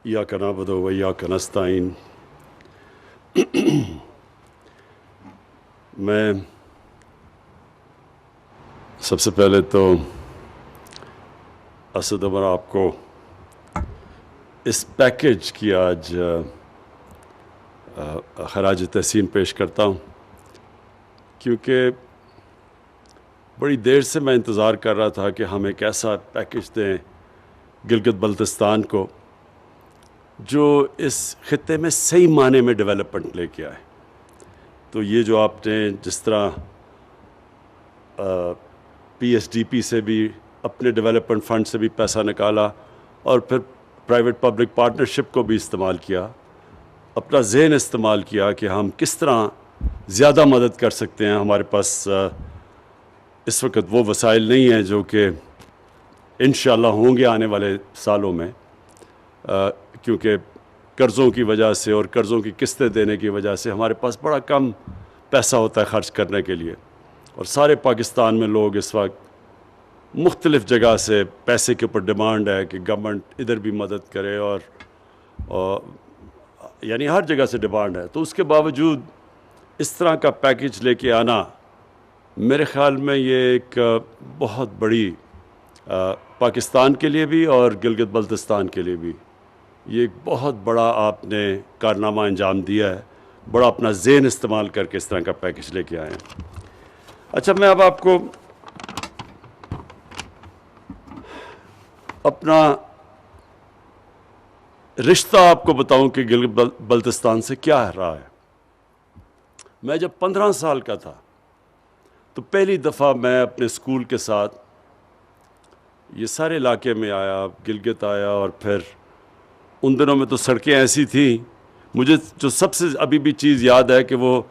ایاک نعبد و ایاک نستعین۔ میں سب سے پہلے تو اسد عمر آپ کو اس پیکیج کی آج خراج تحسین پیش کرتا ہوں، کیونکہ بڑی دیر سے میں انتظار کر رہا تھا کہ ہم ایک ایسا پیکیج دیں گلگت بلتستان کو جو اس خطے میں صحیح معنی میں ڈیولپمنٹ لے کے آئے۔ تو یہ جو آپ نے جس طرح پی ایس ڈی پی سے بھی اپنے ڈیولپمنٹ فنڈ سے بھی پیسہ نکالا اور پھر پرائیویٹ پبلک پارٹنرشپ کو بھی استعمال کیا، اپنا ذہن استعمال کیا کہ ہم کس طرح زیادہ مدد کر سکتے ہیں۔ ہمارے پاس اس وقت وہ وسائل نہیں ہیں جو کہ انشاءاللہ ہوں گے آنے والے سالوں میں، کیونکہ قرضوں کی وجہ سے اور قرضوں کی قسطیں دینے کی وجہ سے ہمارے پاس بڑا کم پیسہ ہوتا ہے خرچ کرنے کے لیے، اور سارے پاکستان میں لوگ اس وقت مختلف جگہ سے پیسے کے اوپر ڈیمانڈ ہے کہ گورنمنٹ ادھر بھی مدد کرے، اور یعنی ہر جگہ سے ڈیمانڈ ہے۔ تو اس کے باوجود اس طرح کا پیکیج لے کے آنا میرے خیال میں یہ ایک بہت بڑی پاکستان کے لیے بھی اور گلگت بلتستان کے لیے بھی یہ ایک بہت بڑا آپ نے کارنامہ انجام دیا ہے، بڑا اپنا ذہن استعمال کر کے اس طرح کا پیکیج لے کے آئے ہیں۔ اچھا، میں اب آپ کو اپنا رشتہ آپ کو بتاؤں کہ گلگت بلتستان سے کیا رہا ہے۔ میں جب 15 سال کا تھا تو پہلی دفعہ میں اپنے اسکول کے ساتھ یہ سارے علاقے میں آیا، گلگت آیا، اور پھر ان دنوں میں تو سڑکیں ایسی تھیں، مجھے جو سب سے ابھی بھی چیز یاد ہے کہ وہ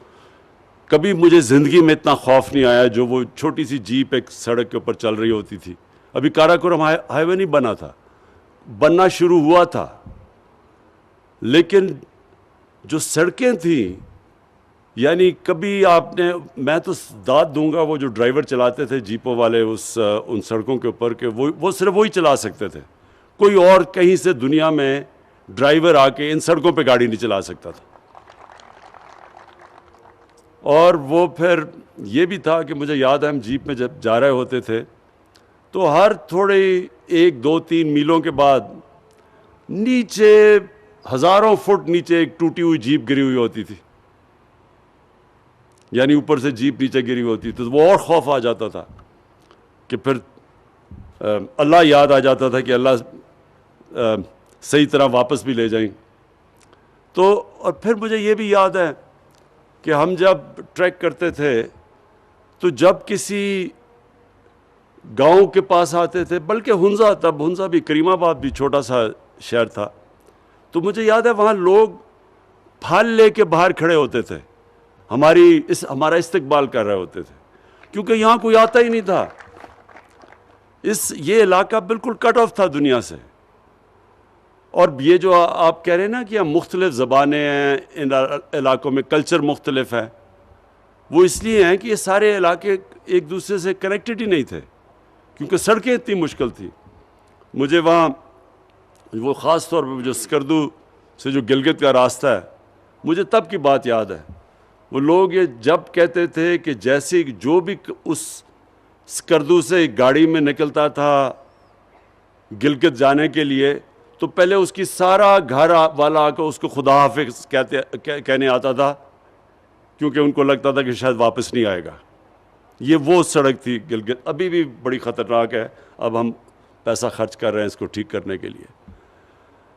کبھی مجھے زندگی میں اتنا خوف نہیں آیا جو وہ چھوٹی سی جیپ ایک سڑک کے اوپر چل رہی ہوتی تھی۔ ابھی کاراکورم ہائی وے نہیں بنا تھا، بننا شروع ہوا تھا، لیکن جو سڑکیں تھیں، یعنی کبھی آپ نے، میں تو داد دوں گا وہ جو ڈرائیور چلاتے تھے جیپوں والے ان سڑکوں کے اوپر، کہ وہ صرف وہی چلا سکتے تھے، کوئی اور کہیں سے دنیا میں ڈرائیور آ کے ان سڑکوں پہ گاڑی نہیں چلا سکتا تھا۔ اور وہ پھر یہ بھی تھا کہ مجھے یاد ہے ہم جیپ میں جب جا رہے ہوتے تھے تو ہر تھوڑے 1 2 3 میلوں کے بعد نیچے ہزاروں فٹ نیچے ایک ٹوٹی ہوئی جیپ گری ہوئی ہوتی تھی، یعنی اوپر سے جیپ نیچے گری ہوتی تھی، تو وہ اور خوف آ جاتا تھا کہ پھر اللہ یاد آ جاتا تھا کہ اللہ صحیح طرح واپس بھی لے جائیں۔ تو اور پھر مجھے یہ بھی یاد ہے کہ ہم جب ٹریک کرتے تھے تو جب کسی گاؤں کے پاس آتے تھے، بلکہ ہنزا بھی، کریم آباد بھی چھوٹا سا شہر تھا، تو مجھے یاد ہے وہاں لوگ پھال لے کے باہر کھڑے ہوتے تھے، ہمارا استقبال کر رہے ہوتے تھے، کیونکہ یہاں کوئی آتا ہی نہیں تھا۔ یہ علاقہ بالکل کٹ آف تھا دنیا سے۔ اور یہ جو آپ کہہ رہے ہیں نا کہ مختلف زبانیں ہیں ان علاقوں میں، کلچر مختلف ہے، وہ اس لیے ہیں کہ یہ سارے علاقے ایک دوسرے سے کنیکٹڈ ہی نہیں تھے، کیونکہ سڑکیں اتنی مشکل تھیں۔ مجھے وہاں وہ خاص طور پہ جو سکردو سے جو گلگت کا راستہ ہے، مجھے تب کی بات یاد ہے، وہ لوگ یہ جب کہتے تھے کہ جیسے جو بھی اس سکردو سے گاڑی میں نکلتا تھا گلگت جانے کے لیے، تو پہلے اس کی سارا گھر والا آ کر اس کو خدا حافظ کہنے آتا تھا، کیونکہ ان کو لگتا تھا کہ شاید واپس نہیں آئے گا۔ یہ وہ سڑک تھی گلگت، ابھی بھی بڑی خطرناک ہے، اب ہم پیسہ خرچ کر رہے ہیں اس کو ٹھیک کرنے کے لیے۔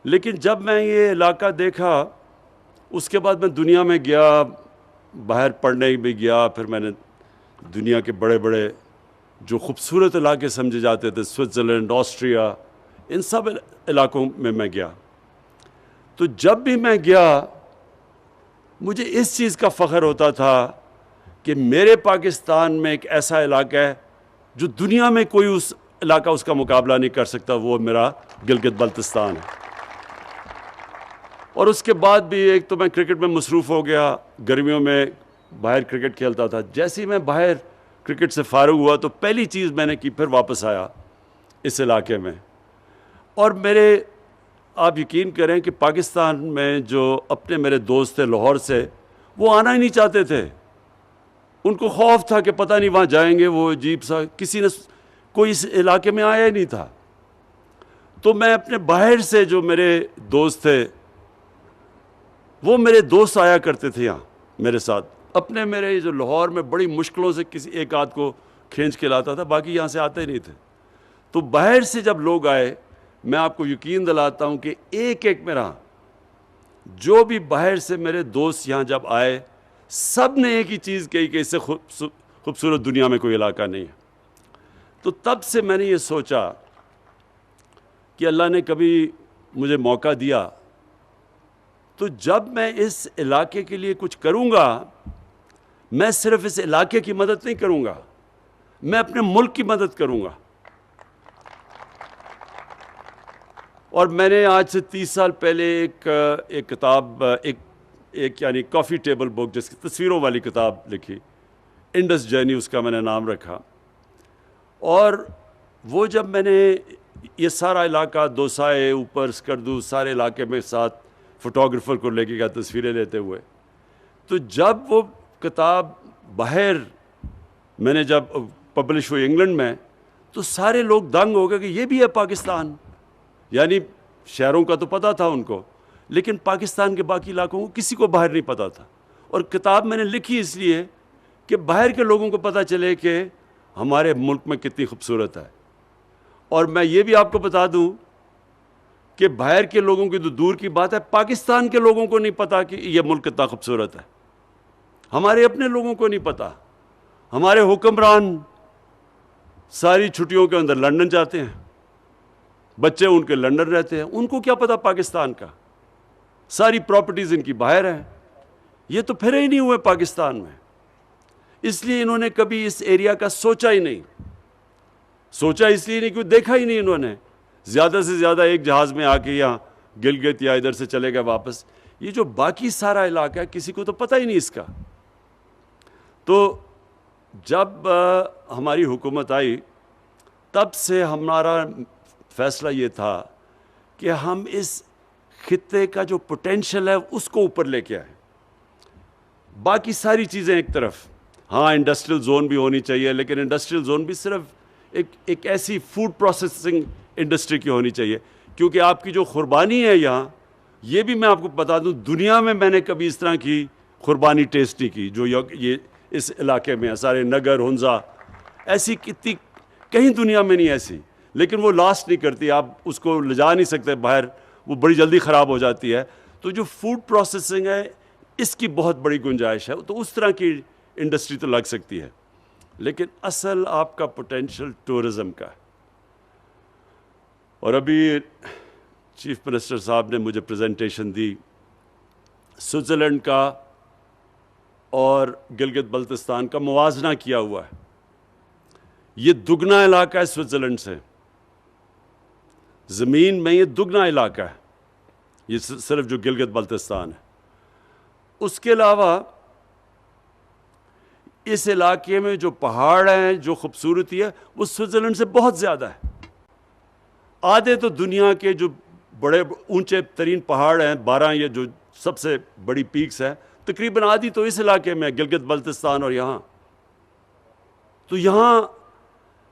لیکن جب میں یہ علاقہ دیکھا، اس کے بعد میں دنیا میں گیا، باہر پڑھنے بھی گیا، پھر میں نے دنیا کے بڑے بڑے جو خوبصورت علاقے سمجھے جاتے تھے، سوئٹزرلینڈ، آسٹریا، ان سب علاقوں میں گیا۔ تو جب بھی میں گیا مجھے اس چیز کا فخر ہوتا تھا کہ میرے پاکستان میں ایک ایسا علاقہ ہے جو دنیا میں کوئی اس علاقہ اس کا مقابلہ نہیں کر سکتا، وہ میرا گلگت بلتستان ہے۔ اور اس کے بعد بھی ایک تو میں کرکٹ میں مصروف ہو گیا، گرمیوں میں باہر کرکٹ کھیلتا تھا۔ جیسے ہی میں باہر کرکٹ سے فارغ ہوا تو پہلی چیز میں نے کی، پھر واپس آیا اس علاقے میں، اور میرے آپ یقین کریں کہ پاکستان میں جو اپنے میرے دوست تھے لاہور سے، وہ آنا ہی نہیں چاہتے تھے. ان کو خوف تھا کہ پتہ نہیں وہاں جائیں گے، وہ عجیب سا، کسی نے کوئی اس علاقے میں آیا ہی نہیں تھا. تو میں اپنے باہر سے جو میرے دوست تھے، وہ میرے دوست آیا کرتے تھے یہاں میرے ساتھ. اپنے میرے جو لاہور میں بڑی مشکلوں سے کسی ایک آدھ کو کھینچ کے لاتا تھا، باقی یہاں سے آتے نہیں تھے. تو باہر سے جب لوگ آئے، میں آپ کو یقین دلاتا ہوں کہ ایک ایک میرا جو بھی باہر سے میرے دوست یہاں جب آئے، سب نے ایک ہی چیز کہی کہ اس سے خوبصورت دنیا میں کوئی علاقہ نہیں ہے. تو تب سے میں نے یہ سوچا کہ اللہ نے کبھی مجھے موقع دیا تو جب میں اس علاقے کے لیے کچھ کروں گا، میں صرف اس علاقے کی مدد نہیں کروں گا، میں اپنے ملک کی مدد کروں گا. اور میں نے آج سے 30 سال پہلے ایک کتاب، ایک یعنی کافی ٹیبل بک، جس کی تصویروں والی کتاب لکھی، انڈس جرنی اس کا میں نے نام رکھا. اور وہ جب میں نے یہ سارا علاقہ، دوسائے، اوپر سکردو، سارے علاقے میں ساتھ فوٹوگرافر کو لے کے گیا تصویریں لیتے ہوئے، تو جب وہ کتاب باہر میں نے جب پبلش ہوئی انگلینڈ میں، تو سارے لوگ دنگ ہو گئے کہ یہ بھی ہے پاکستان. یعنی شہروں کا تو پتہ تھا ان کو، لیکن پاکستان کے باقی علاقوں کو کسی کو باہر نہیں پتہ تھا. اور کتاب میں نے لکھی اس لیے کہ باہر کے لوگوں کو پتہ چلے کہ ہمارے ملک میں کتنی خوبصورت ہے. اور میں یہ بھی آپ کو بتا دوں کہ باہر کے لوگوں کی تو دور کی بات ہے، پاکستان کے لوگوں کو نہیں پتہ کہ یہ ملک کتنا خوبصورت ہے. ہمارے اپنے لوگوں کو نہیں پتہ. ہمارے حکمران ساری چھٹیوں کے اندر لندن جاتے ہیں، بچے ان کے لندن رہتے ہیں، ان کو کیا پتہ پاکستان کا. ساری پراپرٹیز ان کی باہر ہیں، یہ تو پھرے ہی نہیں ہوئے پاکستان میں. اس لیے انہوں نے کبھی اس ایریا کا سوچا ہی نہیں. سوچا اس لیے نہیں کہ دیکھا ہی نہیں انہوں نے. زیادہ سے زیادہ ایک جہاز میں آ کے یہاں گلگت یا ادھر سے چلے گئے واپس. یہ جو باقی سارا علاقہ ہے کسی کو تو پتہ ہی نہیں اس کا. تو جب ہماری حکومت آئی، تب سے ہمارا فیصلہ یہ تھا کہ ہم اس خطے کا جو پوٹینشل ہے اس کو اوپر لے کے آئیں. باقی ساری چیزیں ایک طرف، ہاں انڈسٹریل زون بھی ہونی چاہیے، لیکن انڈسٹریل زون بھی صرف ایک ایسی فوڈ پروسیسنگ انڈسٹری کی ہونی چاہیے. کیونکہ آپ کی جو قربانی ہے یہاں، یہ بھی میں آپ کو بتا دوں، دنیا میں میں نے کبھی اس طرح کی قربانی ٹیسٹ نہیں کی جو یہ اس علاقے میں ہے. سارے نگر، ہنزا، ایسی کتنی کہیں دنیا میں نہیں ایسی. لیکن وہ لاسٹ نہیں کرتی، آپ اس کو لے جا نہیں سکتے باہر، وہ بڑی جلدی خراب ہو جاتی ہے. تو جو فوڈ پروسیسنگ ہے، اس کی بہت بڑی گنجائش ہے. تو اس طرح کی انڈسٹری تو لگ سکتی ہے. لیکن اصل آپ کا پوٹینشل ٹورزم کا ہے. اور ابھی چیف منسٹر صاحب نے مجھے پریزنٹیشن دی سوئٹزرلینڈ کا اور گلگت بلتستان کا موازنہ کیا ہوا ہے. یہ دگنا علاقہ ہے سوئٹزرلینڈ سے، زمین میں یہ دگنا علاقہ ہے، یہ صرف جو گلگت بلتستان ہے. اس کے علاوہ اس علاقے میں جو پہاڑ ہیں، جو خوبصورتی ہے، وہ سوئٹزرلینڈ سے بہت زیادہ ہے. آدھے تو دنیا کے جو بڑے اونچے ترین پہاڑ ہیں، 12 یہ جو سب سے بڑی پیکس ہیں، تقریباً آدھی تو اس علاقے میں، گلگت بلتستان اور یہاں. تو یہاں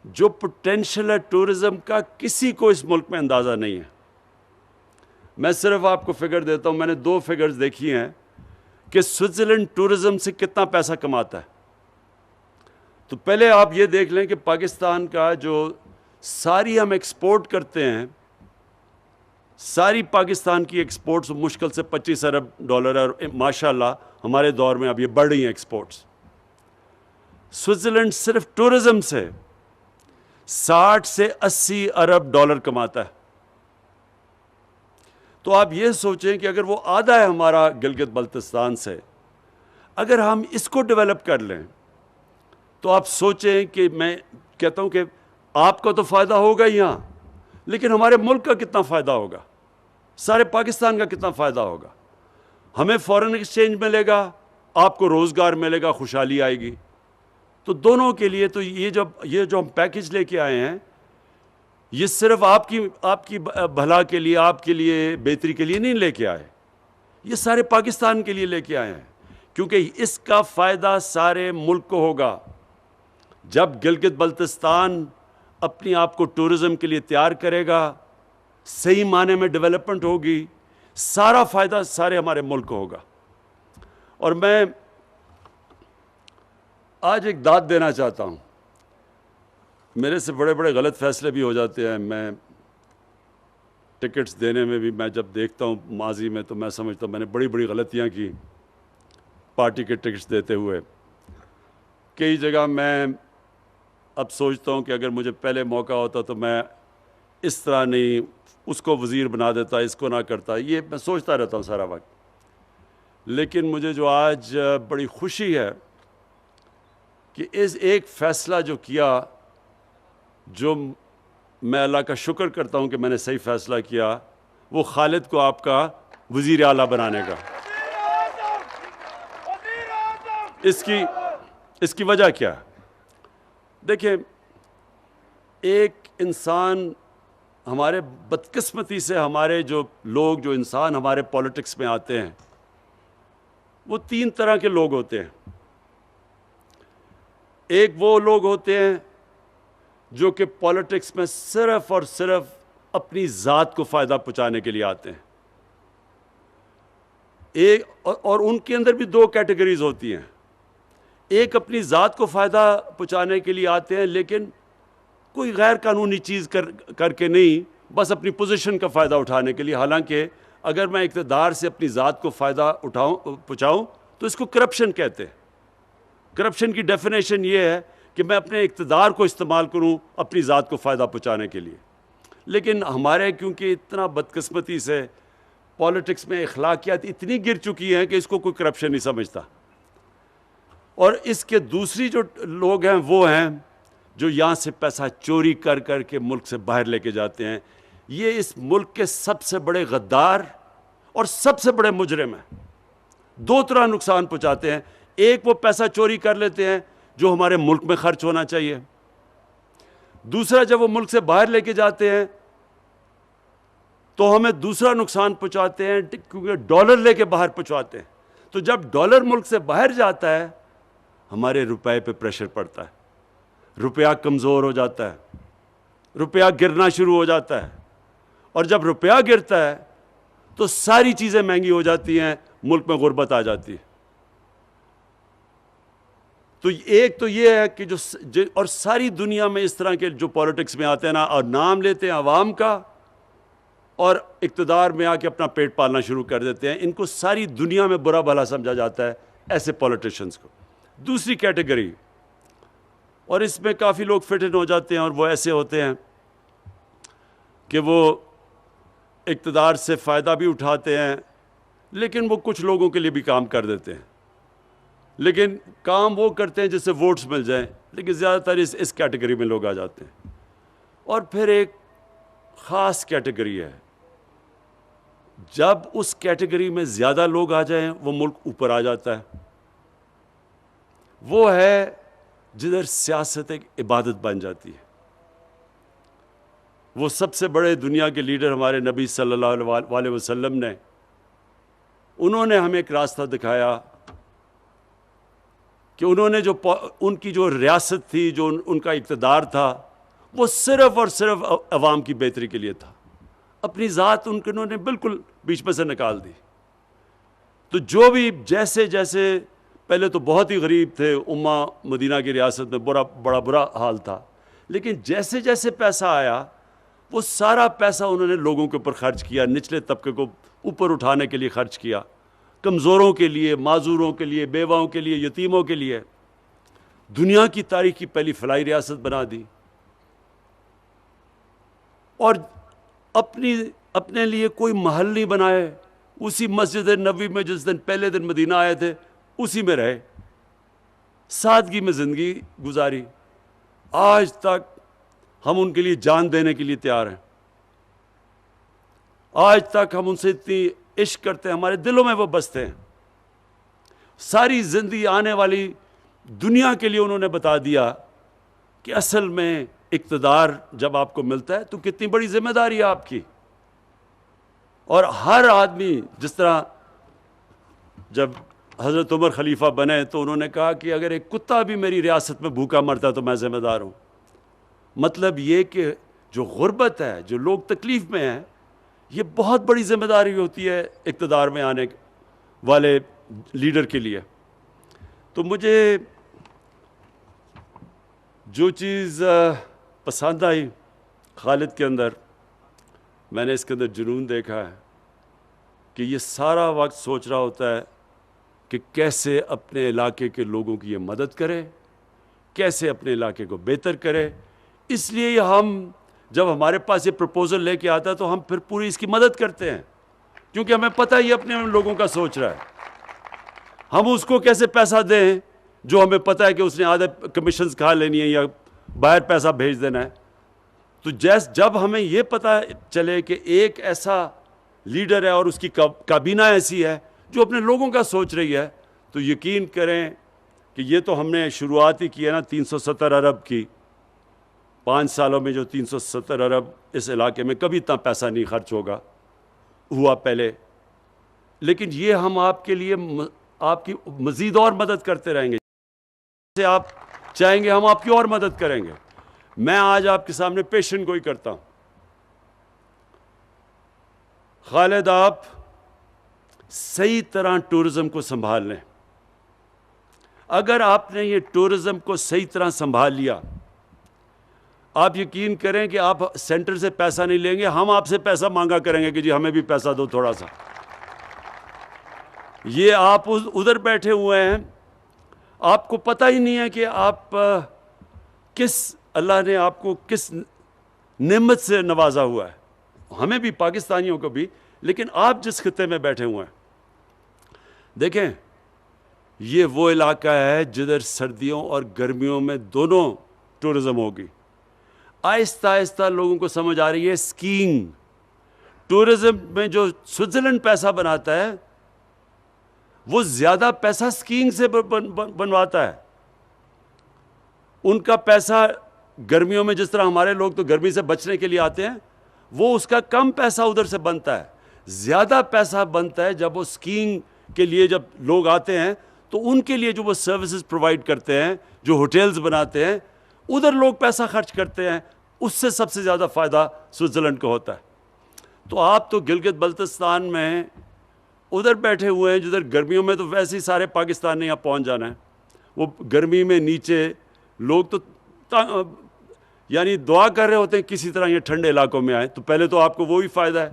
جو پوٹینشل ہے ٹورزم کا، کسی کو اس ملک میں اندازہ نہیں ہے. میں صرف آپ کو فگر دیتا ہوں. میں نے 2 فگرز دیکھی ہیں کہ سوئٹزرلینڈ ٹورزم سے کتنا پیسہ کماتا ہے. تو پہلے آپ یہ دیکھ لیں کہ پاکستان کا جو ساری ہم ایکسپورٹ کرتے ہیں، ساری پاکستان کی ایکسپورٹس مشکل سے $25 ارب ہے، اور ماشاءاللہ ہمارے دور میں اب یہ بڑھ رہی ہیں ایکسپورٹس. سوئٹزرلینڈ صرف ٹورزم سے 60 سے 80 ارب ڈالر کماتا ہے. تو آپ یہ سوچیں کہ اگر وہ آدھا ہے ہمارا گلگت بلتستان سے، اگر ہم اس کو ڈیولپ کر لیں، تو آپ سوچیں کہ میں کہتا ہوں کہ آپ کا تو فائدہ ہوگا یہاں، لیکن ہمارے ملک کا کتنا فائدہ ہوگا، سارے پاکستان کا کتنا فائدہ ہوگا. ہمیں فارن ایکسچینج ملے گا، آپ کو روزگار ملے گا، خوشحالی آئے گی. تو دونوں کے لیے تو یہ جو ہم پیکج لے کے آئے ہیں، یہ صرف آپ کی بھلا کے لیے، آپ کے لیے بہتری کے لیے نہیں لے کے آئے، یہ سارے پاکستان کے لیے لے کے آئے ہیں، کیونکہ اس کا فائدہ سارے ملک کو ہوگا۔ جب گلگت بلتستان اپنی آپ کو ٹورزم کے لیے تیار کرے گا، صحیح معنی میں ڈیولپمنٹ ہوگی، سارا فائدہ سارے ہمارے ملک کو ہوگا۔ اور میں آج ایک داد دینا چاہتا ہوں، میرے سے بڑے بڑے غلط فیصلے بھی ہو جاتے ہیں، میں ٹکٹس دینے میں بھی، میں جب دیکھتا ہوں ماضی میں تو میں سمجھتا ہوں میں نے بڑی بڑی غلطیاں کی پارٹی کے ٹکٹس دیتے ہوئے۔ کئی جگہ میں اب سوچتا ہوں کہ اگر مجھے پہلے موقع ہوتا تو میں اس طرح نہیں، اس کو وزیر بنا دیتا، اس کو نہ کرتا، یہ میں سوچتا رہتا ہوں سارا وقت۔ لیکن مجھے جو آج بڑی خوشی ہے کہ اس ایک فیصلہ جو کیا، جو میں اللہ کا شکر کرتا ہوں کہ میں نے صحیح فیصلہ کیا، وہ خالد کو آپ کا وزیر اعلیٰ بنانے کا۔ اس کی وجہ کیا؟ دیکھیں، ایک انسان، ہمارے بدقسمتی سے ہمارے جو لوگ، جو انسان ہمارے پولیٹکس میں آتے ہیں، وہ 3 طرح کے لوگ ہوتے ہیں۔ ایک وہ لوگ ہوتے ہیں جو کہ پولیٹکس میں صرف اور صرف اپنی ذات کو فائدہ پہنچانے کے لیے آتے ہیں۔ اور ان کے اندر بھی 2 کیٹیگریز ہوتی ہیں۔ ایک اپنی ذات کو فائدہ پہنچانے کے لیے آتے ہیں، لیکن کوئی غیر قانونی چیز کر کے نہیں، بس اپنی پوزیشن کا فائدہ اٹھانے کے لیے۔ حالانکہ اگر میں اقتدار سے اپنی ذات کو فائدہ پہنچاؤں تو اس کو کرپشن کہتے ہیں۔ کرپشن کی ڈیفینیشن یہ ہے کہ میں اپنے اقتدار کو استعمال کروں اپنی ذات کو فائدہ پہنچانے کے لیے۔ لیکن ہمارے کیونکہ اتنا بدقسمتی سے پولیٹکس میں اخلاقیات اتنی گر چکی ہیں کہ اس کو کوئی کرپشن نہیں سمجھتا۔ اور اس کے دوسری جو لوگ ہیں وہ ہیں جو یہاں سے پیسہ چوری کر کر کے ملک سے باہر لے کے جاتے ہیں۔ یہ اس ملک کے سب سے بڑے غدار اور سب سے بڑے مجرم ہیں۔ 2 طرح نقصان پہنچاتے ہیں۔ ایک، وہ پیسہ چوری کر لیتے ہیں جو ہمارے ملک میں خرچ ہونا چاہیے۔ دوسرا، جب وہ ملک سے باہر لے کے جاتے ہیں تو ہمیں دوسرا نقصان پہنچاتے ہیں، کیونکہ ڈالر لے کے باہر پہنچاتے ہیں۔ تو جب ڈالر ملک سے باہر جاتا ہے، ہمارے روپے پہ پریشر پڑتا ہے، روپیہ کمزور ہو جاتا ہے، روپیہ گرنا شروع ہو جاتا ہے۔ اور جب روپیہ گرتا ہے تو ساری چیزیں مہنگی ہو جاتی ہیں، ملک میں غربت آ جاتی ہے۔ تو ایک تو یہ ہے کہ اور ساری دنیا میں اس طرح کے جو پولیٹکس میں آتے ہیں نا، اور نام لیتے ہیں عوام کا اور اقتدار میں آ کے اپنا پیٹ پالنا شروع کر دیتے ہیں، ان کو ساری دنیا میں برا بھلا سمجھا جاتا ہے، ایسے پولیٹیشنز کو۔ دوسری کیٹیگری، اور اس میں کافی لوگ فٹ ان ہو جاتے ہیں، اور وہ ایسے ہوتے ہیں کہ وہ اقتدار سے فائدہ بھی اٹھاتے ہیں، لیکن وہ کچھ لوگوں کے لیے بھی کام کر دیتے ہیں، لیکن کام وہ کرتے ہیں جس سے ووٹس مل جائیں، لیکن زیادہ تر اس کیٹیگری میں لوگ آ جاتے ہیں۔ اور پھر ایک خاص کیٹیگری ہے، جب اس کیٹیگری میں زیادہ لوگ آ جائیں وہ ملک اوپر آ جاتا ہے۔ وہ ہے جدھر سیاست ایک عبادت بن جاتی ہے۔ وہ سب سے بڑے دنیا کے لیڈر ہمارے نبی صلی اللہ علیہ وسلم نے، انہوں نے ہمیں ایک راستہ دکھایا کہ انہوں نے ان کی جو ریاست تھی، جو ان کا اقتدار تھا، وہ صرف اور صرف عوام کی بہتری کے لیے تھا۔ اپنی ذات انہوں نے بالکل بیچ میں سے نکال دی۔ تو جو بھی جیسے پہلے تو بہت ہی غریب تھے، امہ مدینہ کی ریاست میں بڑا برا حال تھا، لیکن جیسے جیسے پیسہ آیا وہ سارا پیسہ انہوں نے لوگوں کے اوپر خرچ کیا، نچلے طبقے کو اوپر اٹھانے کے لیے خرچ کیا، کمزوروں کے لیے، معذوروں کے لیے، بیواؤں کے لیے، یتیموں کے لیے۔ دنیا کی تاریخ کی پہلی فلاحی ریاست بنا دی، اور اپنے لیے کوئی محل نہیں بنائے۔ اسی مسجد نبوی میں جس دن پہلے دن مدینہ آئے تھے اسی میں رہے، سادگی میں زندگی گزاری۔ آج تک ہم ان کے لیے جان دینے کے لیے تیار ہیں، آج تک ہم ان سے اتنی عشق کرتے ہیں، ہمارے دلوں میں وہ بستے ہیں۔ ساری زندگی آنے والی دنیا کے لیے انہوں نے بتا دیا کہ اصل میں اقتدار جب آپ کو ملتا ہے تو کتنی بڑی ذمہ داری ہے آپ کی. اور ہر آدمی, جس طرح جب حضرت عمر خلیفہ بنے تو انہوں نے کہا کہ اگر ایک کتا بھی میری ریاست میں بھوکا مرتا تو میں ذمہ دار ہوں. مطلب یہ کہ جو غربت ہے, جو لوگ تکلیف میں ہیں, یہ بہت بڑی ذمہ داری ہوتی ہے اقتدار میں آنے والے لیڈر کے لیے. تو مجھے جو چیز پسند آئی خالد کے اندر, میں نے اس کے اندر جنون دیکھا ہے کہ یہ سارا وقت سوچ رہا ہوتا ہے کہ کیسے اپنے علاقے کے لوگوں کی یہ مدد کرے, کیسے اپنے علاقے کو بہتر کرے. اس لیے ہم جب ہمارے پاس یہ پروپوزل لے کے آتا ہے تو ہم پھر پوری اس کی مدد کرتے ہیں, کیونکہ ہمیں پتہ ہے یہ اپنے لوگوں کا سوچ رہا ہے. ہم اس کو کیسے پیسہ دیں جو ہمیں پتہ ہے کہ اس نے آدھے کمیشنز کھا لینی ہے یا باہر پیسہ بھیج دینا ہے. تو جب ہمیں یہ پتہ چلے کہ ایک ایسا لیڈر ہے اور اس کی کابینہ ایسی ہے جو اپنے لوگوں کا سوچ رہی ہے, تو یقین کریں کہ یہ تو ہم نے شروعات ہی کی ہے نا 370 ارب کی. 5 سالوں میں جو 370 ارب اس علاقے میں کبھی اتنا پیسہ نہیں خرچ ہوا پہلے. لیکن یہ ہم آپ کے لیے آپ کی مزید اور مدد کرتے رہیں گے. جیسے آپ چاہیں گے ہم آپ کی اور مدد کریں گے. میں آج آپ کے سامنے پیشن گوئی کرتا ہوں. خالد, آپ صحیح طرح ٹورزم کو سنبھال لیں. اگر آپ نے یہ ٹورزم کو صحیح طرح سنبھال لیا, آپ یقین کریں کہ آپ سینٹر سے پیسہ نہیں لیں گے, ہم آپ سے پیسہ مانگا کریں گے کہ جی ہمیں بھی پیسہ دو تھوڑا سا. یہ آپ ادھر بیٹھے ہوئے ہیں, آپ کو پتہ ہی نہیں ہے کہ آپ اللہ نے آپ کو کس نعمت سے نوازا ہوا ہے. ہمیں بھی, پاکستانیوں کو بھی, لیکن آپ جس خطے میں بیٹھے ہوئے ہیں, دیکھیں یہ وہ علاقہ ہے جدھر سردیوں اور گرمیوں میں دونوں ٹورزم ہوگی. آہستہ آہستہ لوگوں کو سمجھ آ رہی ہے اسکیئنگ. ٹورزم میں جو سوئٹزرلینڈ پیسہ بناتا ہے وہ زیادہ پیسہ اسکیئنگ سے بنواتا ہے. ان کا پیسہ گرمیوں میں, جس طرح ہمارے لوگ تو گرمی سے بچنے کے لیے آتے ہیں, وہ اس کا کم پیسہ ادھر سے بنتا ہے. زیادہ پیسہ بنتا ہے جب وہ اسکیئنگ کے لیے جب لوگ آتے ہیں تو ان کے لیے جو وہ سروسز پرووائڈ کرتے ہیں, جو ہوٹلز بناتے ہیں, ادھر لوگ پیسہ خرچ کرتے ہیں. اس سے سب سے زیادہ فائدہ سوئٹزرلینڈ کو ہوتا ہے. تو آپ تو گلگت بلتستان میں ادھر بیٹھے ہوئے ہیں جدھر گرمیوں میں تو ویسے ہی سارے پاکستان نے یہاں پہنچ جانا ہے. وہ گرمی میں نیچے لوگ تو یعنی دعا کر رہے ہوتے ہیں کسی طرح یہ ٹھنڈے علاقوں میں آئے. تو پہلے تو آپ کو وہی فائدہ ہے,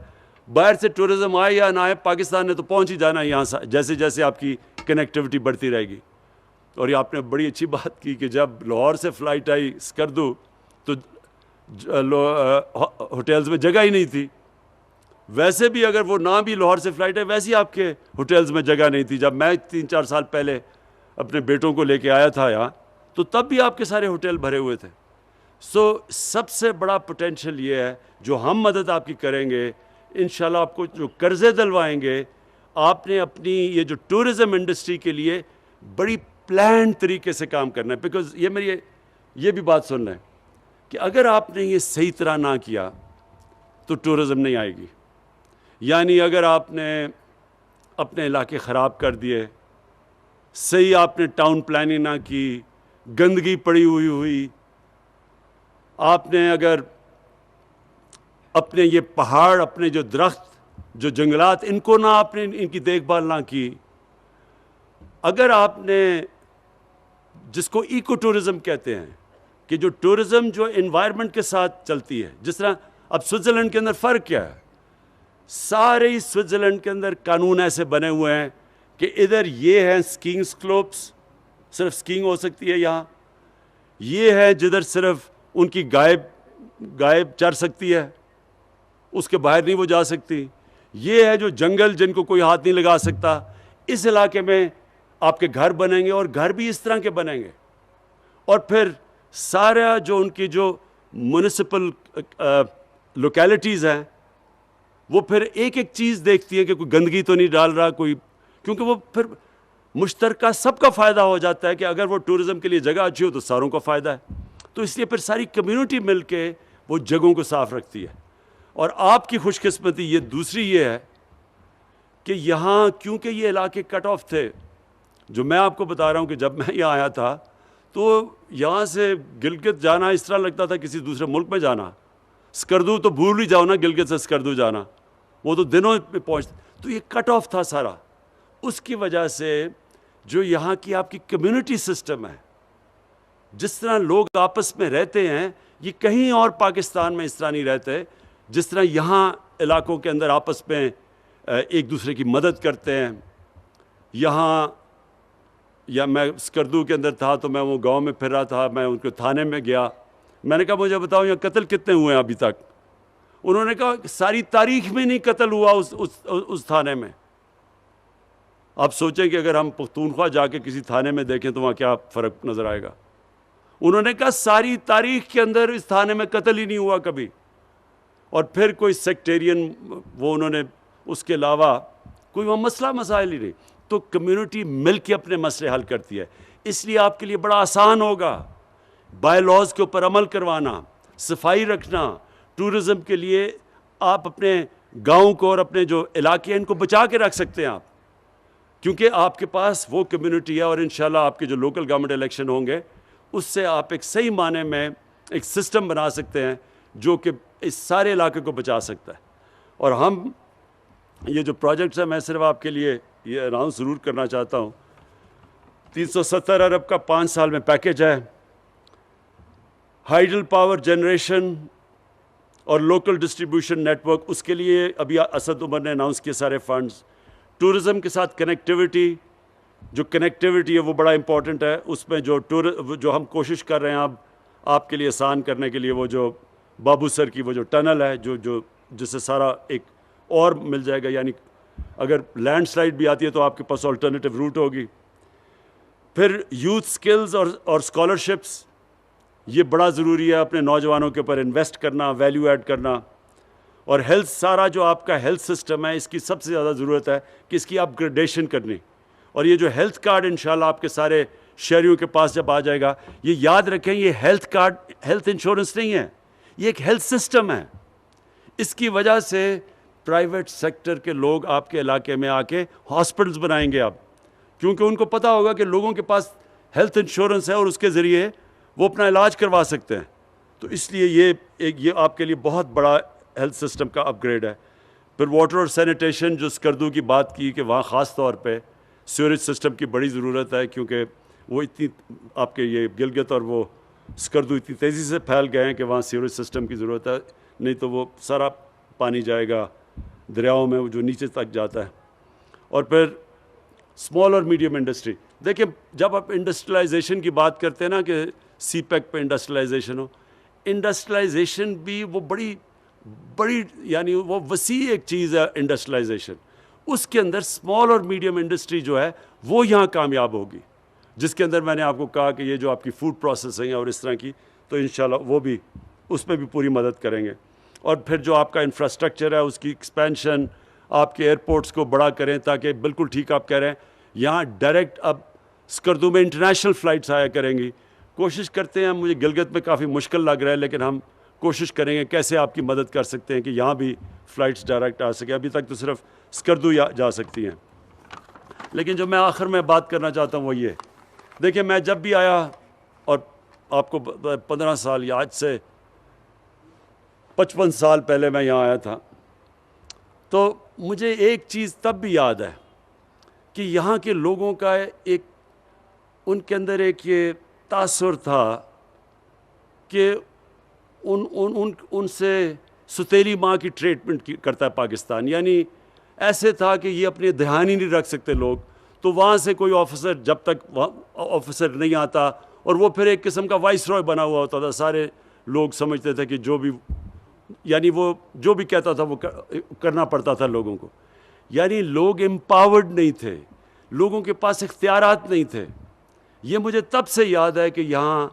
باہر سے ٹورزم آئے یا نہ آئے, پاکستان نے تو پہنچ ہی جانا ہے یہاں, جیسے جیسے آپ کی کنیکٹیوٹی بڑھتی رہے گی. اور یہ آپ نے بڑی اچھی بات کی کہ جب لاہور سے فلائٹ آئی اسکردو تو ہوٹلز میں جگہ ہی نہیں تھی. ویسے بھی اگر وہ نہ بھی لاہور سے فلائٹ ہے, ویسے ہی آپ کے ہوٹلز میں جگہ نہیں تھی. جب میں 3-4 سال پہلے اپنے بیٹوں کو لے کے آیا تھا یہاں, تو تب بھی آپ کے سارے ہوٹل بھرے ہوئے تھے. سب سے بڑا پوٹینشیل یہ ہے جو ہم مدد آپ کی کریں گے, انشاءاللہ آپ کو جو قرضے دلوائیں گے, آپ نے اپنی یہ جو ٹورزم انڈسٹری کے لیے بڑی پلان طریقے سے کام کرنا ہے. بیکاز یہ بھی بات سن لیں کہ اگر آپ نے یہ صحیح طرح نہ کیا تو ٹورزم نہیں آئے گی. یعنی اگر آپ نے اپنے علاقے خراب کر دیے, صحیح آپ نے ٹاؤن پلاننگ نہ کی, گندگی پڑی ہوئی, آپ نے اگر اپنے یہ پہاڑ, اپنے جو درخت, جو جنگلات, ان کو نہ آپ نے ان کی دیکھ بھال نہ کی, اگر آپ نے جس کو ایکو ٹورزم کہتے ہیں کہ جو ٹورزم جو انوائرمنٹ کے ساتھ چلتی ہے, جس طرح اب سوئٹزرلینڈ کے اندر فرق کیا ہے, سارے ہی سوئٹزرلینڈ کے اندر قانون ایسے بنے ہوئے ہیں کہ ادھر یہ ہیں اسکیئنگ سلوپس, صرف اسکیئنگ ہو سکتی ہے یہاں. یہ ہے جدھر صرف ان کی گائے چر سکتی ہے, اس کے باہر نہیں وہ جا سکتی. یہ ہے جو جنگل جن کو کوئی ہاتھ نہیں لگا سکتا. اس علاقے میں آپ کے گھر بنیں گے اور گھر بھی اس طرح کے بنیں گے. اور پھر سارا جو ان کی جو میونسپل لوکیلٹیز ہیں وہ پھر ایک ایک چیز دیکھتی ہیں کہ کوئی گندگی تو نہیں ڈال رہا کوئی, کیونکہ وہ پھر مشترکہ سب کا فائدہ ہو جاتا ہے کہ اگر وہ ٹورزم کے لیے جگہ اچھی ہو تو ساروں کا فائدہ ہے. تو اس لیے پھر ساری کمیونٹی مل کے وہ جگہوں کو صاف رکھتی ہے. اور آپ کی خوش قسمتی یہ دوسری یہ ہے کہ یہاں کیونکہ یہ علاقے کٹ آف تھے، جو میں آپ کو بتا رہا ہوں کہ جب میں یہاں آیا تھا تو یہاں سے گلگت جانا اس طرح لگتا تھا کسی دوسرے ملک میں جانا. اسکردو تو بھول ہی جاؤ نا، گلگت سے اسکردو جانا وہ تو دنوں میں پہنچ. تو یہ کٹ آف تھا سارا. اس کی وجہ سے جو یہاں کی آپ کی کمیونٹی سسٹم ہے، جس طرح لوگ آپس میں رہتے ہیں، یہ کہیں اور پاکستان میں اس طرح نہیں رہتے جس طرح یہاں علاقوں کے اندر آپس میں ایک دوسرے کی مدد کرتے ہیں. یہاں یا میں اسکردو کے اندر تھا تو میں وہ گاؤں میں پھر رہا تھا، میں ان کے تھانے میں گیا، میں نے کہا مجھے بتاؤ یہاں قتل کتنے ہوئے ہیں ابھی تک؟ انہوں نے کہا ساری تاریخ میں نہیں قتل ہوا اس تھانے میں. آپ سوچیں کہ اگر ہم پختونخوا جا کے کسی تھانے میں دیکھیں تو وہاں کیا فرق نظر آئے گا. انہوں نے کہا ساری تاریخ کے اندر اس تھانے میں قتل ہی نہیں ہوا کبھی. اور پھر کوئی سیکٹیرین وہ انہوں نے اس کے علاوہ کوئی وہ مسائل ہی نہیں. تو کمیونٹی مل کے اپنے مسئلے حل کرتی ہے. اس لیے آپ کے لیے بڑا آسان ہوگا بائی لاز کے اوپر عمل کروانا، صفائی رکھنا. ٹورزم کے لیے آپ اپنے گاؤں کو اور اپنے جو علاقے ہیں ان کو بچا کے رکھ سکتے ہیں آپ، کیونکہ آپ کے پاس وہ کمیونٹی ہے. اور انشاءاللہ آپ کے جو لوکل گورنمنٹ الیکشن ہوں گے اس سے آپ ایک صحیح معنی میں ایک سسٹم بنا سکتے ہیں جو کہ اس سارے علاقے کو بچا سکتا ہے. اور ہم یہ جو پروجیکٹس ہیں، میں صرف آپ کے لیے یہ اناؤنس ضرور کرنا چاہتا ہوں، 370 ارب کا 5 سال میں پیکج ہے. ہائیڈل پاور جنریشن اور لوکل ڈسٹریبیوشن نیٹ ورک، اس کے لیے ابھی اسد عمر نے اناؤنس کیے سارے فنڈز. ٹورزم کے ساتھ کنیکٹیوٹی، جو کنیکٹیوٹی ہے وہ بڑا امپورٹنٹ ہے. اس میں جو ہم کوشش کر رہے ہیں اب آپ کے لیے آسان کرنے کے لیے، وہ جو بابو سر کی وہ جو ٹنل ہے جس سے سارا ایک اور مل جائے گا، یعنی اگر لینڈ سلائڈ بھی آتی ہے تو آپ کے پاس آلٹرنیٹو روٹ ہوگی. پھر یوتھ سکلز اور اسکالرشپس، یہ بڑا ضروری ہے اپنے نوجوانوں کے اوپر انویسٹ کرنا، ویلیو ایڈ کرنا. اور ہیلتھ، سارا جو آپ کا ہیلتھ سسٹم ہے اس کی سب سے زیادہ ضرورت ہے کہ اس کی اپ گریڈیشن کرنی. اور یہ جو ہیلتھ کارڈ انشاءاللہ آپ کے سارے شہریوں کے پاس جب آ جائے گا، یہ یاد رکھیں یہ ہیلتھ کارڈ ہیلتھ انشورنس نہیں ہے، یہ ایک ہیلتھ سسٹم ہے. اس کی وجہ سے پرائیویٹ سیکٹر کے لوگ آپ کے علاقے میں آ کے ہاسپٹلز بنائیں گے اب، کیونکہ ان کو پتہ ہوگا کہ لوگوں کے پاس ہیلتھ انشورنس ہے اور اس کے ذریعے وہ اپنا علاج کروا سکتے ہیں. تو اس لیے یہ آپ کے لیے بہت بڑا ہیلتھ سسٹم کا اپ گریڈ ہے. پھر واٹر اور سینیٹیشن، جو اسکردو کی بات کی کہ وہاں خاص طور پہ سیوریج سسٹم کی بڑی ضرورت ہے، کیونکہ وہ اتنی آپ کے یہ گلگت اور وہ اسکردو اتنی تیزی سے پھیل گئے ہیں کہ وہاں سیوریج سسٹم کی ضرورت ہے، نہیں تو وہ سارا پانی جائے گا دریاؤں میں جو نیچے تک جاتا ہے. اور پھر اسمال اور میڈیم انڈسٹری، دیکھیں جب آپ انڈسٹریلائزیشن کی بات کرتے ہیں نا کہ سی پیک پہ انڈسٹریلائزیشن ہو، انڈسٹریلائزیشن بھی وہ بڑی یعنی وہ وسیع ایک چیز ہے انڈسٹریلائزیشن. اس کے اندر اسمال اور میڈیم انڈسٹری جو ہے وہ یہاں کامیاب ہوگی، جس کے اندر میں نے آپ کو کہا کہ یہ جو آپ کی فوڈ پروسیسنگ ہے اور اس طرح کی، تو انشاءاللہ وہ بھی اس میں بھی پوری مدد کریں گے. اور پھر جو آپ کا انفراسٹرکچر ہے اس کی ایکسپینشن، آپ کے ایئرپورٹس کو بڑا کریں تاکہ بالکل ٹھیک آپ کہہ رہے ہیں یہاں ڈائریکٹ اب اسکردو میں انٹرنیشنل فلائٹس آیا کریں گی. کوشش کرتے ہیں، مجھے گلگت میں کافی مشکل لگ رہا ہے لیکن ہم کوشش کریں گے کیسے آپ کی مدد کر سکتے ہیں کہ یہاں بھی فلائٹس ڈائریکٹ آ سکے. ابھی تک تو صرف اسکردو جا سکتی ہیں. لیکن جو میں آخر میں بات کرنا چاہتا ہوں وہ یہ، دیکھیں میں جب بھی آیا، اور آپ کو 15 سال یا آج سے 55 سال پہلے میں یہاں آیا تھا، تو مجھے ایک چیز تب بھی یاد ہے کہ یہاں کے لوگوں کا ایک ان کے اندر ایک یہ تاثر تھا کہ ان سے ستیلی ماں کی ٹریٹمنٹ کرتا ہے پاکستان. یعنی ایسے تھا کہ یہ اپنے دھیان ہی نہیں رکھ سکتے لوگ، تو وہاں سے کوئی آفیسر جب تک آفیسر نہیں آتا، اور وہ پھر ایک قسم کا وائس رائے بنا ہوا ہوتا تھا، سارے لوگ سمجھتے تھے کہ جو بھی یعنی وہ جو بھی کہتا تھا وہ کرنا پڑتا تھا لوگوں کو. یعنی لوگ امپاورڈ نہیں تھے، لوگوں کے پاس اختیارات نہیں تھے. یہ مجھے تب سے یاد ہے کہ یہاں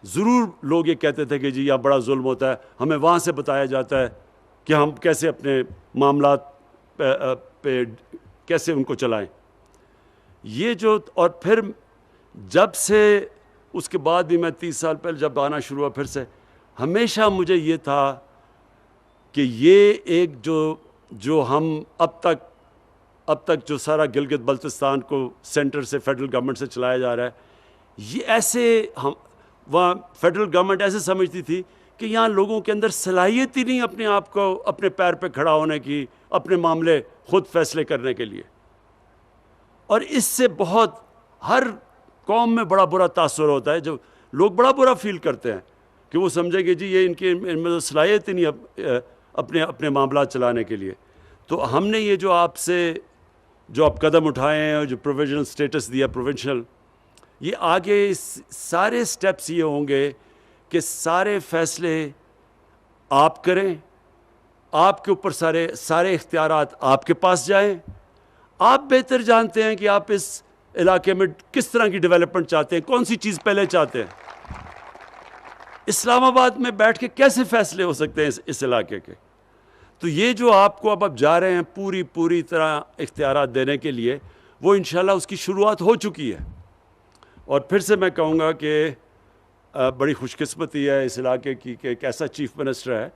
ضرور لوگ یہ کہتے تھے کہ جی یہاں بڑا ظلم ہوتا ہے، ہمیں وہاں سے بتایا جاتا ہے کہ ہم کیسے اپنے معاملات پہ کیسے ان کو چلائیں. یہ جو اور پھر جب سے اس کے بعد بھی میں 30 سال پہلے جب آنا شروع ہوا پھر سے، ہمیشہ مجھے یہ تھا کہ یہ ایک جو ہم اب تک جو سارا گلگت بلتستان کو سینٹر سے فیڈرل گورنمنٹ سے چلایا جا رہا ہے، یہ ایسے وہاں فیڈرل گورنمنٹ ایسے سمجھتی تھی کہ یہاں لوگوں کے اندر صلاحیت ہی نہیں اپنے آپ کو اپنے پیر پہ کھڑا ہونے کی، اپنے معاملے خود فیصلے کرنے کے لیے. اور اس سے بہت ہر قوم میں بڑا برا تاثر ہوتا ہے، جو لوگ بڑا برا فیل کرتے ہیں کہ وہ سمجھیں گے جی یہ ان میں صلاحیت ہی نہیں اپنے معاملات چلانے کے لیے. تو ہم نے یہ جو آپ قدم اٹھائے ہیں اور جو پروویژنل اسٹیٹس دیا پروونشل، یہ آگے سارے سٹیپس یہ ہوں گے کہ سارے فیصلے آپ کریں، آپ کے اوپر سارے اختیارات آپ کے پاس جائیں. آپ بہتر جانتے ہیں کہ آپ اس علاقے میں کس طرح کی ڈیولپمنٹ چاہتے ہیں، کون سی چیز پہلے چاہتے ہیں. اسلام آباد میں بیٹھ کے کیسے فیصلے ہو سکتے ہیں اس علاقے کے؟ تو یہ جو آپ کو اب جا رہے ہیں پوری طرح اختیارات دینے کے لیے، وہ انشاءاللہ اس کی شروعات ہو چکی ہے. اور پھر سے میں کہوں گا کہ بڑی خوش قسمتی ہے اس علاقے کی کہ ایک ایسا چیف منسٹر ہے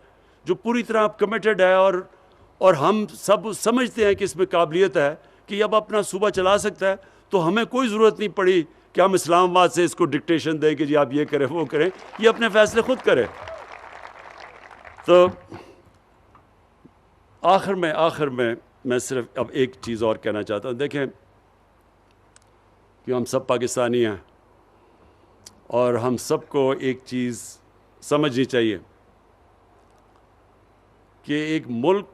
جو پوری طرح کمیٹڈ ہے، اور ہم سب سمجھتے ہیں کہ اس میں قابلیت ہے کہ اب اپنا صوبہ چلا سکتا ہے. تو ہمیں کوئی ضرورت نہیں پڑی کہ ہم اسلام آباد سے اس کو ڈکٹیشن دیں کہ جی آپ یہ کریں وہ کریں، یہ اپنے فیصلے خود کرے. تو آخر میں صرف اب ایک چیز اور کہنا چاہتا ہوں. دیکھیں کہ ہم سب پاکستانی ہیں، اور ہم سب کو ایک چیز سمجھنی چاہیے کہ ایک ملک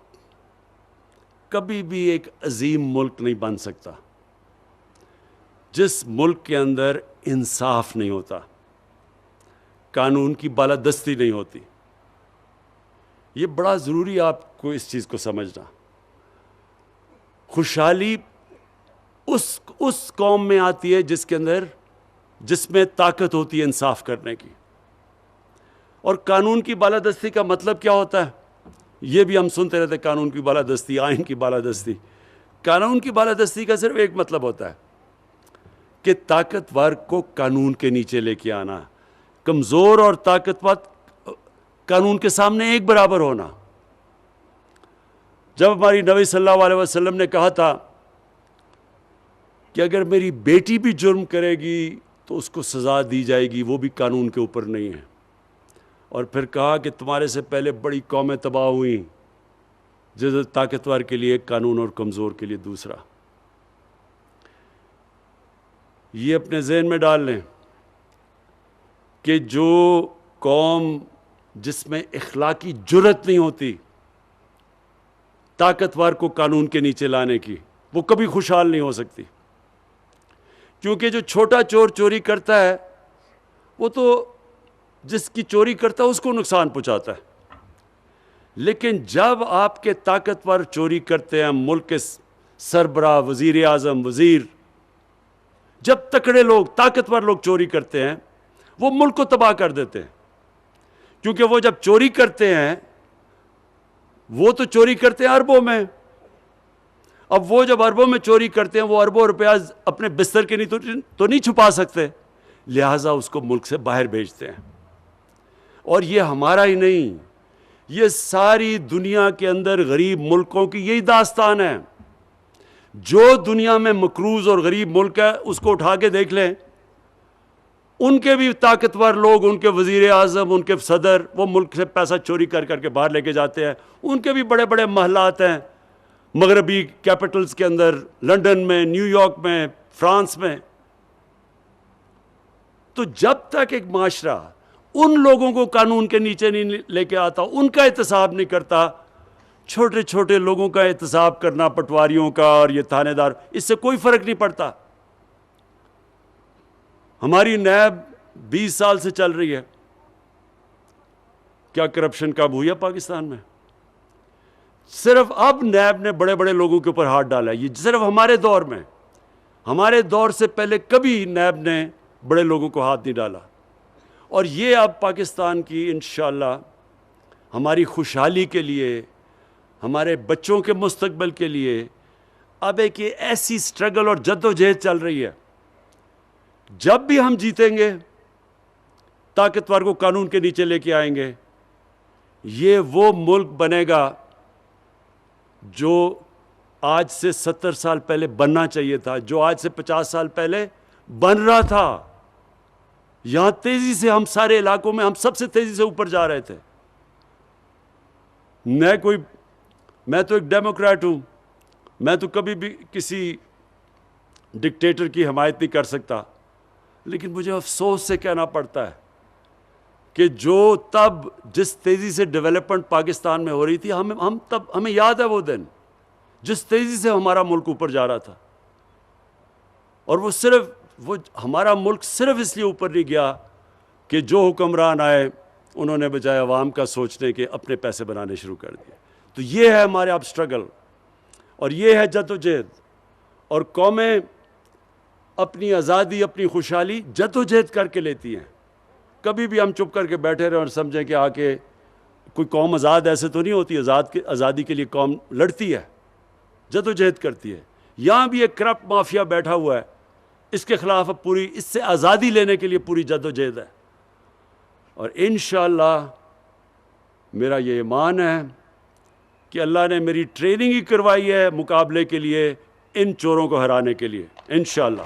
کبھی بھی ایک عظیم ملک نہیں بن سکتا جس ملک کے اندر انصاف نہیں ہوتا، قانون کی بالادستی نہیں ہوتی. یہ بڑا ضروری آپ کو اس چیز کو سمجھنا. خوشحالی اس قوم میں آتی ہے جس میں طاقت ہوتی ہے انصاف کرنے کی. اور قانون کی بالادستی کا مطلب کیا ہوتا ہے؟ یہ بھی ہم سنتے رہتے، قانون کی بالادستی، آئین کی بالادستی. قانون کی بالادستی کا صرف ایک مطلب ہوتا ہے کہ طاقتور کو قانون کے نیچے لے کے آنا، کمزور اور طاقتور قانون کے سامنے ایک برابر ہونا. جب ہماری نبی صلی اللہ علیہ وسلم نے کہا تھا کہ اگر میری بیٹی بھی جرم کرے گی تو اس کو سزا دی جائے گی، وہ بھی قانون کے اوپر نہیں ہے. اور پھر کہا کہ تمہارے سے پہلے بڑی قومیں تباہ ہوئیں، جس طاقتور کے لیے ایک قانون اور کمزور کے لیے دوسرا. یہ اپنے ذہن میں ڈال لیں کہ جو قوم جس میں اخلاقی جرأت نہیں ہوتی طاقتور کو قانون کے نیچے لانے کی، وہ کبھی خوشحال نہیں ہو سکتی. کیونکہ جو چھوٹا چور چوری کرتا ہے، وہ تو جس کی چوری کرتا ہے اس کو نقصان پہنچاتا ہے. لیکن جب آپ کے طاقتور چوری کرتے ہیں، ملک کے سربراہ، وزیر اعظم، وزیر، جب تکڑے لوگ، طاقتور لوگ چوری کرتے ہیں، وہ ملک کو تباہ کر دیتے ہیں. کیونکہ وہ جب چوری کرتے ہیں، وہ تو چوری کرتے ہیں اربوں میں. اب وہ جب اربوں میں چوری کرتے ہیں، وہ اربوں روپیہ اپنے بستر کے تو نہیں چھپا سکتے، لہٰذا اس کو ملک سے باہر بھیجتے ہیں. اور یہ ہمارا ہی نہیں، یہ ساری دنیا کے اندر غریب ملکوں کی یہی داستان ہے. جو دنیا میں مقروض اور غریب ملک ہے اس کو اٹھا کے دیکھ لیں، ان کے بھی طاقتور لوگ، ان کے وزیر اعظم، ان کے صدر، وہ ملک سے پیسہ چوری کر کے باہر لے کے جاتے ہیں. ان کے بھی بڑے بڑے محلات ہیں مغربی کیپٹلز کے اندر، لنڈن میں، نیو یارک میں، فرانس میں. تو جب تک ایک معاشرہ ان لوگوں کو قانون کے نیچے نہیں لے کے آتا، ان کا احتساب نہیں کرتا، چھوٹے چھوٹے لوگوں کا احتساب کرنا، پٹواریوں کا اور یہ تھانے دار، اس سے کوئی فرق نہیں پڑتا. ہماری نیب 20 سال سے چل رہی ہے، کیا کرپشن کم ہوئی ہے پاکستان میں؟ صرف اب نیب نے بڑے بڑے لوگوں کے اوپر ہاتھ ڈالا ہے. یہ صرف ہمارے دور میں، ہمارے دور سے پہلے کبھی نیب نے بڑے لوگوں کو ہاتھ نہیں ڈالا. اور یہ اب پاکستان کی انشاءاللہ ہماری خوشحالی کے لیے، ہمارے بچوں کے مستقبل کے لیے اب ایک ایسی سٹرگل اور جد و جہد چل رہی ہے. جب بھی ہم جیتیں گے طاقتور کو قانون کے نیچے لے کے آئیں گے. یہ وہ ملک بنے گا جو آج سے 70 سال پہلے بننا چاہیے تھا, جو آج سے 50 سال پہلے بن رہا تھا. یہاں تیزی سے ہم سارے علاقوں میں ہم سب سے تیزی سے اوپر جا رہے تھے. میں تو ایک ڈیموکریٹ ہوں, میں تو کبھی بھی کسی ڈکٹیٹر کی حمایت نہیں کر سکتا, لیکن مجھے افسوس سے کہنا پڑتا ہے کہ جو تب جس تیزی سے ڈیولپمنٹ پاکستان میں ہو رہی تھی, ہمیں یاد ہے وہ دن جس تیزی سے ہمارا ملک اوپر جا رہا تھا. اور وہ ہمارا ملک صرف اس لیے اوپر نہیں گیا کہ جو حکمران آئے انہوں نے بجائے عوام کا سوچنے کے اپنے پیسے بنانے شروع کر دیے. تو یہ ہے ہمارے اب اسٹرگل, اور یہ ہے جد و جہد. اور قومیں اپنی آزادی, اپنی خوشحالی جد و جہد کر کے لیتی ہیں. کبھی بھی ہم چپ کر کے بیٹھے رہے اور سمجھیں کہ آ کے کوئی قوم آزاد ایسے تو نہیں ہوتی. آزادی کے لیے قوم لڑتی ہے, جد و جہد کرتی ہے. یہاں بھی ایک کرپٹ مافیا بیٹھا ہوا ہے, اس کے خلاف اب اس سے آزادی لینے کے لیے پوری جد و جہد ہے. اور انشاءاللہ میرا یہ ایمان ہے کہ اللہ نے میری ٹریننگ ہی کروائی ہے مقابلے کے لیے, ان چوروں کو ہرانے کے لیے, انشاءاللہ.